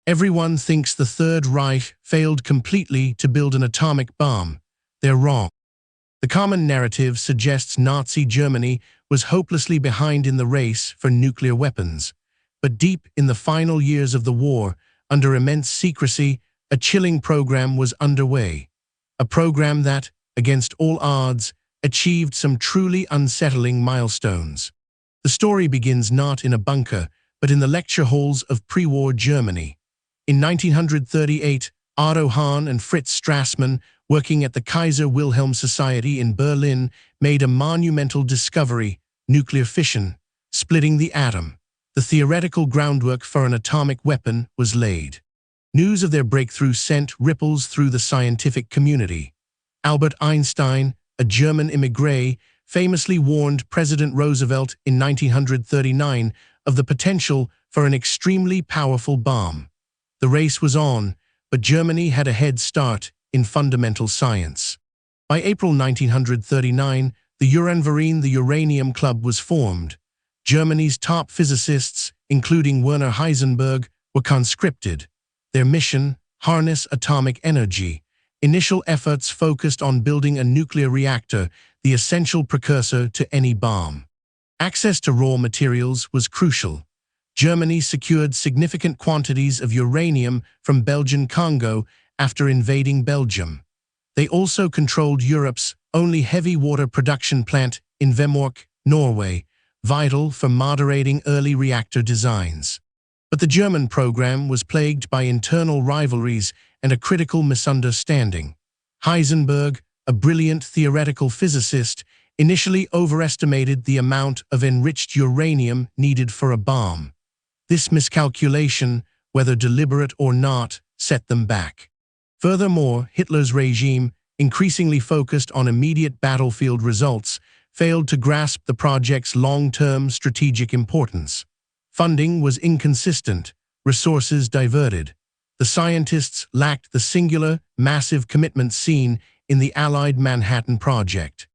Everyone thinks the Third Reich failed completely to build an atomic bomb. They're wrong. The common narrative suggests Nazi Germany was hopelessly behind in the race for nuclear weapons. But deep in the final years of the war, under immense secrecy, a chilling program was underway. A program that, against all odds, achieved some truly unsettling milestones. The story begins not in a bunker, but in the lecture halls of pre-war Germany. In 1938, Otto Hahn and Fritz Strassmann, working at the Kaiser Wilhelm Society in Berlin, made a monumental discovery: nuclear fission, splitting the atom. The theoretical groundwork for an atomic weapon was laid. News of their breakthrough sent ripples through the scientific community. Albert Einstein, a German immigrant, famously warned President Roosevelt in 1939 of the potential for an extremely powerful bomb. The race was on, but Germany had a head start in fundamental science. By April 1939, the Uranverein, the Uranium Club, was formed. Germany's top physicists, including Werner Heisenberg, were conscripted. Their mission: harness atomic energy. Initial efforts focused on building a nuclear reactor, the essential precursor to any bomb. Access to raw materials was crucial. Germany secured significant quantities of uranium from Belgian Congo after invading Belgium. They also controlled Europe's only heavy water production plant in Vemork, Norway, vital for moderating early reactor designs. But the German program was plagued by internal rivalries and a critical misunderstanding. Heisenberg, a brilliant theoretical physicist, initially overestimated the amount of enriched uranium needed for a bomb. This miscalculation, whether deliberate or not, set them back. Furthermore, Hitler's regime, increasingly focused on immediate battlefield results, failed to grasp the project's long-term strategic importance. Funding was inconsistent, resources diverted. The scientists lacked the singular, massive commitment seen in the Allied Manhattan Project.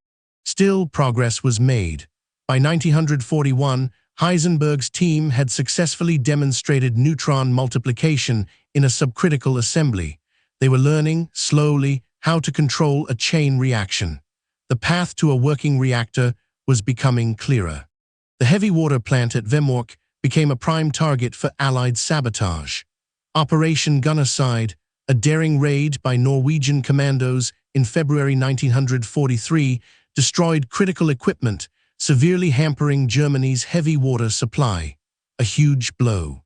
Still, progress was made. By 1941, Heisenberg's team had successfully demonstrated neutron multiplication in a subcritical assembly. They were learning, slowly, how to control a chain reaction. The path to a working reactor was becoming clearer. The heavy water plant at Vemork became a prime target for Allied sabotage. Operation Gunnerside, a daring raid by Norwegian commandos in February 1943, destroyed critical equipment, severely hampering Germany's heavy water supply. A huge blow.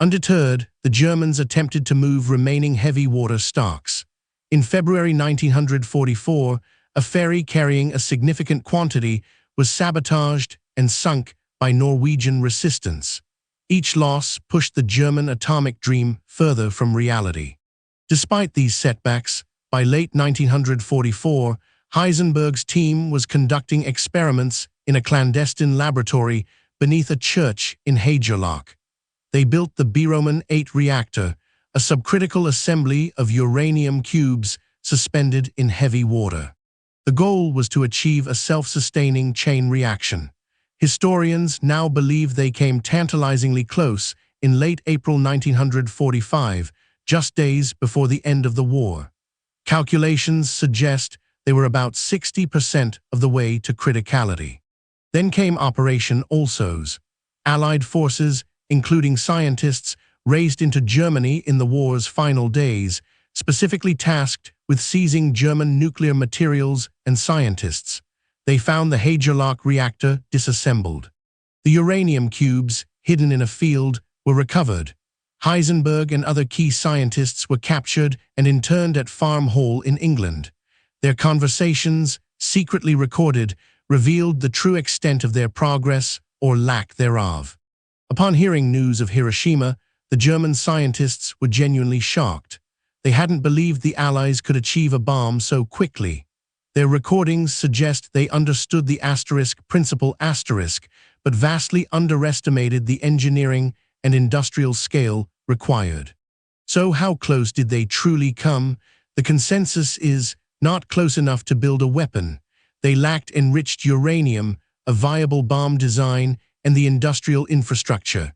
Undeterred, the Germans attempted to move remaining heavy water stocks. In February 1944, a ferry carrying a significant quantity was sabotaged and sunk by Norwegian resistance. Each loss pushed the German atomic dream further from reality. Despite these setbacks, by late 1944, Heisenberg's team was conducting experiments in a clandestine laboratory beneath a church in Hagerloch. They built the Biroman 8 reactor, a subcritical assembly of uranium cubes suspended in heavy water. The goal was to achieve a self-sustaining chain reaction. Historians now believe they came tantalizingly close in late April 1945, just days before the end of the war. Calculations suggest they were about 60% of the way to criticality. Then came Operation Alsos. Allied forces, including scientists, raced into Germany in the war's final days, specifically tasked with seizing German nuclear materials and scientists. They found the Hagerloch reactor disassembled. The uranium cubes, hidden in a field, were recovered. Heisenberg and other key scientists were captured and interned at Farm Hall in England. Their conversations, secretly recorded, revealed the true extent of their progress or lack thereof. Upon hearing news of Hiroshima, the German scientists were genuinely shocked. They hadn't believed the Allies could achieve a bomb so quickly. Their recordings suggest they understood the asterisk principle asterisk, but vastly underestimated the engineering and industrial scale required. So how close did they truly come? The consensus is not close enough to build a weapon. They lacked enriched uranium, a viable bomb design, and the industrial infrastructure.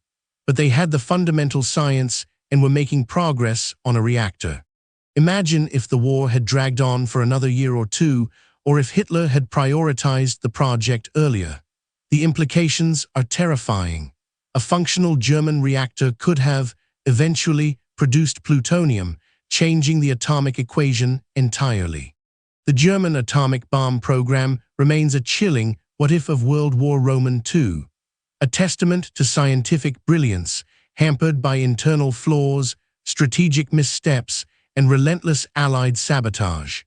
But they had the fundamental science and were making progress on a reactor. Imagine if the war had dragged on for another year or two, or if Hitler had prioritized the project earlier. The implications are terrifying. A functional German reactor could have, eventually, produced plutonium, changing the atomic equation entirely. The German atomic bomb program remains a chilling what-if of World War II, a testament to scientific brilliance, hampered by internal flaws, strategic missteps, and relentless Allied sabotage.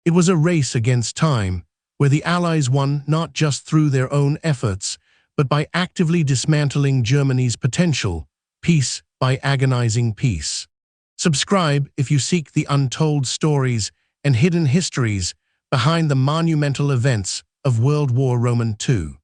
It was a race against time, where the Allies won not just through their own efforts, but by actively dismantling Germany's potential, piece by agonizing piece. Subscribe if you seek the untold stories and hidden histories behind the monumental events of World War II.